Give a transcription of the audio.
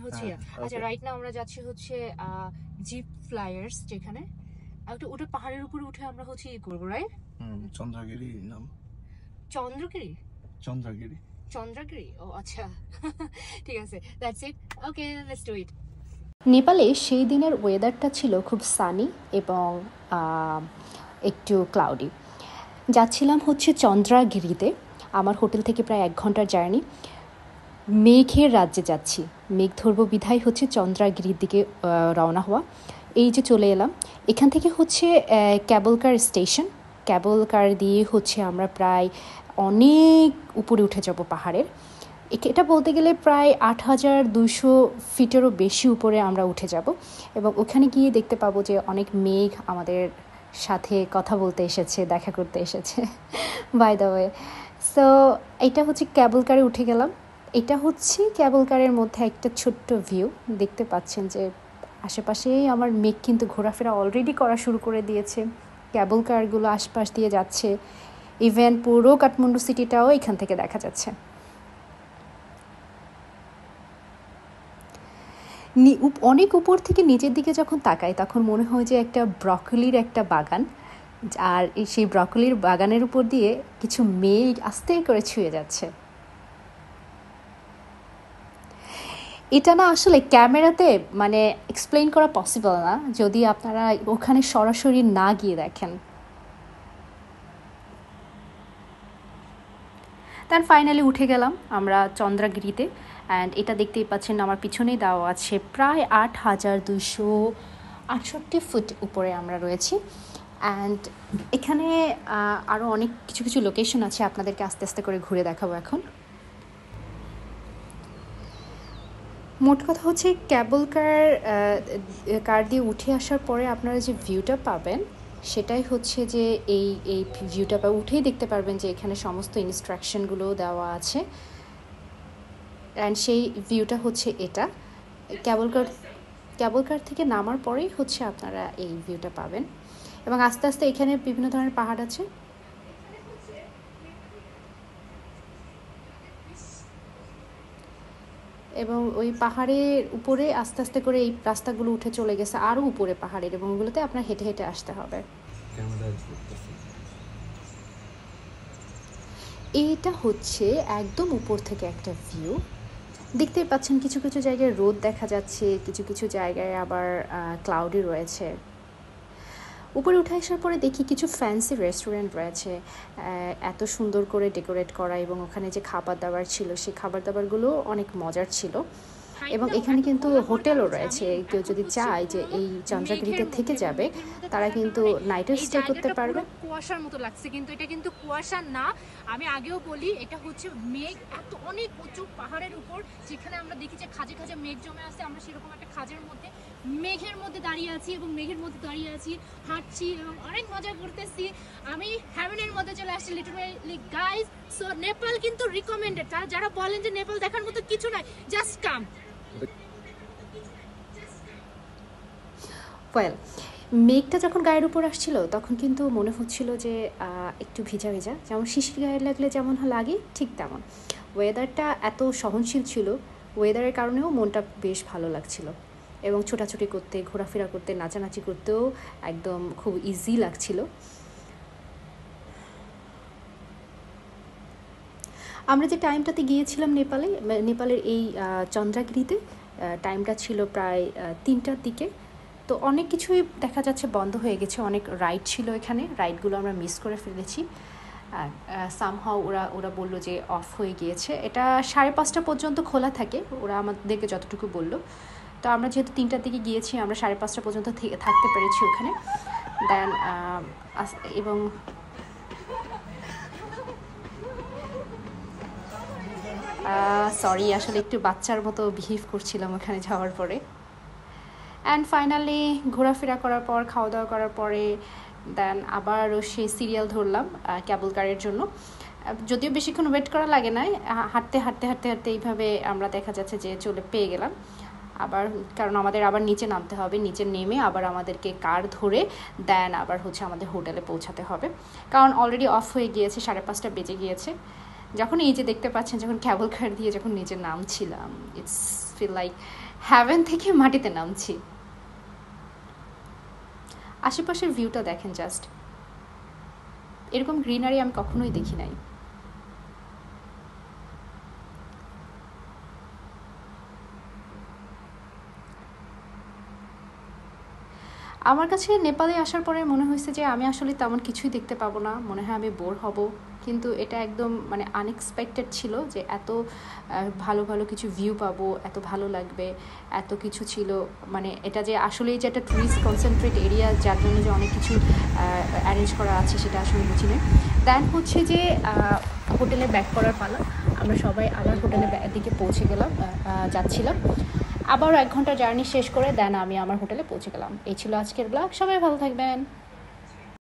হচ্ছে আচ্ছা right now আমরা যাচ্ছি হচ্ছে জিপ ফ্লায়ার্স যেখানে একটা ওটা পাহাড়ের উপরে উঠে আমরা হচ্ছে ই করবো রাইট চন্দ্রগিরি নাম চন্দ্রগিরি চন্দ্রগিরি চন্দ্রগিরি ও আচ্ছা ঠিক আছে that's it okay let's do it নেপালে সেই দিনের ওয়েদারটা ছিল খুব সানি এবং একটু ক্লাউডি। যাচ্ছিলাম হচ্ছে চন্দ্রগিরিতে, আমার হোটেল থেকে প্রায় 1 ঘন্টার জার্নি। মেঘের রাজ্যে যাচ্ছি, মেঘ ধরবো বিধায় হচ্ছে চন্দ্রগিরির দিকে রওনা হওয়া। এই যে চলে এলাম, এখান থেকে হচ্ছে ক্যাবল কার স্টেশন, ক্যাবল কার দিয়ে হচ্ছে আমরা প্রায় অনেক উপরে উঠে যাব পাহাড়ের। এটা বলতে গেলে প্রায় 8200 ফিটেরও বেশি উপরে আমরা উঠে যাব এবং ওখানে গিয়ে দেখতে পাবো যে অনেক মেঘ আমাদের সাথে কথা বলতে এসেছে, দেখা করতে এসেছে বাই দ্য ওয়ে। সো এটা হচ্ছে ক্যাবল কারে উঠে গেলাম। এটা হচ্ছে ক্যাবল কারের মধ্যে একটা ছোট্ট ভিউ, দেখতে পাচ্ছেন যে আশেপাশেই আমার মেঘ কিন্তু ঘোরাফেরা অলরেডি করা শুরু করে দিয়েছে। ক্যাবল কারগুলো আশপাশ দিয়ে যাচ্ছে, ইভেন পুরো কাঠমান্ডু সিটিটাও এখান থেকে দেখা যাচ্ছে। অনেক উপর থেকে নিচের দিকে যখন তাকাই তখন মনে হয় যে একটা ব্রকলির একটা বাগান, আর সেই ব্রকলির বাগানের উপর দিয়ে কিছু মেঘ আস্তে করে ছুঁয়ে যাচ্ছে। এটা না আসলে ক্যামেরাতে মানে এক্সপ্লেইন করা পসিবল না যদি আপনারা ওখানে সরাসরি না গিয়ে দেখেন। তার ফাইনালি উঠে গেলাম আমরা চন্দ্রগিরিতে। অ্যান্ড এটা দেখতেই পাচ্ছেন আমার পিছনেই দেওয়া আছে, প্রায় 8268 ফুট উপরে আমরা রয়েছি। অ্যান্ড এখানে আরও অনেক কিছু কিছু লোকেশন আছে, আপনাদেরকে আস্তে আস্তে করে ঘুরে দেখাবো এখন। মোট কথা হচ্ছে ক্যাবল কার দিয়ে উঠে আসার পরে আপনারা যে ভিউটা পাবেন সেটাই হচ্ছে যে এই ভিউটা উঠেই দেখতে পারবেন যে এখানে সমস্ত ইনস্ট্রাকশনগুলোও দেওয়া আছে। অ্যান্ড সেই ভিউটা হচ্ছে এটা। ক্যাবল কার থেকে নামার পরেই হচ্ছে আপনারা এই ভিউটা পাবেন এবং আস্তে আস্তে এখানে বিভিন্ন ধরনের পাহাড় আছে। এবং ওই পাহাড়ের উপরে আস্তে আস্তে করে এই রাস্তাগুলো উঠে চলে গেছে আরও উপরে পাহাড়ের, এবং ওগুলোতে আপনার হেঁটে হেঁটে আসতে হবে। এইটা হচ্ছে একদম উপর থেকে একটা ভিউ, দেখতেই পাচ্ছেন কিছু কিছু জায়গায় রোদ দেখা যাচ্ছে, কিছু কিছু জায়গায় আবার ক্লাউডি রয়েছে। উপরে উঠে আসার পরে দেখি কিছু ফ্যান্সি রেস্টুরেন্ট রয়েছে, এত সুন্দর করে ডেকোরেট করা, এবং ওখানে যে খাবার দাবার ছিল সেই খাবার দাবারগুলো অনেক মজার ছিল। এবং এখানে কিন্তু হোটেলও রয়েছে, কেউ যদি চায় যে এই চন্দ্রগিরিতে থেকে যাবে তারা কিন্তু নাইটও স্টে করতে পারবে। কুয়াশার মতো লাগছে কিন্তু এটা কিন্তু কুয়াশা না, আমি আগেও বলি এটা হচ্ছে মেঘ, এত অনেক উঁচু পাহাড়ের উপর যেখানে আমরা দেখি যে খাঁজে খাঁজে মেঘ জমে আছে, আমরা সেরকম একটা খাঁজের মধ্যে মেঘের মধ্যে দাঁড়িয়ে আছি এবং মেঘের মধ্যে দাঁড়িয়ে আছি, হাঁটছি এবং অনেক মজা করতেছি। আমি হ্যাভেনের মধ্যে চলে আসছি লিটারালি গাইস। সো নেপাল কিন্তু রিকমেন্ডেড, যারা বলেন যে নেপাল দেখার মতো কিছু নাই, জাস্ট কাম। ওয়েল, মেঘটা যখন গায়ের উপর আসছিল তখন কিন্তু মনে হচ্ছিল যে একটু ভিজা ভিজা, যেমন শিশির গায়ে লাগলে যেমন লাগে ঠিক তেমন। ওয়েদারটা এত সহনশীল ছিল, ওয়েদারের কারণেও মনটা বেশ ভালো লাগছিল এবং ছোটাছুটি করতে, ঘোরাফেরা করতে, নাচানাচি করতেও একদম খুব ইজি লাগছিল। আমরা যে টাইমটাতে গিয়েছিলাম নেপালের এই চন্দ্রগিরিতে, টাইমটা ছিল প্রায় 3টার দিকে। তো অনেক কিছুই দেখা যাচ্ছে বন্ধ হয়ে গেছে, অনেক রাইড ছিল এখানে, রাইডগুলো আমরা মিস করে ফেলেছি। সামহাও ওরা বললো যে অফ হয়ে গিয়েছে। এটা 5:30 পর্যন্ত খোলা থাকে, ওরা আমাদেরকে যতটুকু বললো। তো আমরা যেহেতু 3টার দিকে গিয়েছি, আমরা 5:30 পর্যন্ত থাকতে পেরেছি ওখানে। দেন এবং সরি, আসলে একটু বাচ্চার মতো বিহেভ করছিলাম ওখানে যাওয়ার পরে। অ্যান্ড ফাইনালি ঘোরাফেরা করার পর, খাওয়া দাওয়া করার পরে দেন আবারও সেই সিরিয়াল ধরলাম ক্যাবল কারের জন্য। যদিও বেশিক্ষণ ওয়েট করা লাগে না, হাঁটতে হাঁটতে হাঁটতে হাঁটতে এইভাবে আমরা দেখা যাচ্ছে যে পেয়ে গেলাম আবার, কারণ আমাদের আবার নিচে নামতে হবে, নিচে নেমে আবার আমাদেরকে কার ধরে দেন আবার হচ্ছে আমাদের হোটেলে পৌঁছাতে হবে, কারণ অলরেডি অফ হয়ে গিয়েছে, 5:30 বেজে গিয়েছে। যখন এই যে দেখতে পাচ্ছেন, যখন ক্যাবল কার দিয়ে যখন নিচে নামছিলাম, ইটস ফিল লাইক হ্যাভেন থেকে মাটিতে নামছি। আশেপাশের ভিউটা দেখেন জাস্ট, এরকম গ্রিনারি আমি কখনোই দেখি নাই। আমার কাছে নেপালে আসার পরে মনে হয়েছে যে আমি আসলে তেমন কিছুই দেখতে পাবো না, মনে হয় আমি বোর হব, কিন্তু এটা একদম মানে আনএক্সপেক্টেড ছিল যে এত ভালো ভালো কিছু ভিউ পাবো, এত ভালো লাগবে, এত কিছু ছিল। মানে এটা যে আসলেই যে একটা টুরিস্ট কনসেন্ট্রেট এরিয়া যার জন্য যে অনেক কিছু অ্যারেঞ্জ করা আছে সেটা আসলে বুঝি না। দেন হচ্ছে যে হোটেলে ব্যাক করার পালা, আমরা সবাই আবার হোটেলের দিকে পৌঁছে গেলাম, যাচ্ছিলাম। আবারও 1 ঘন্টা জার্নি শেষ করে দেন আমি আমার হোটেলে পৌঁছে গেলাম। এই ছিল আজকের ব্লগ, সবাই ভালো থাকবেন।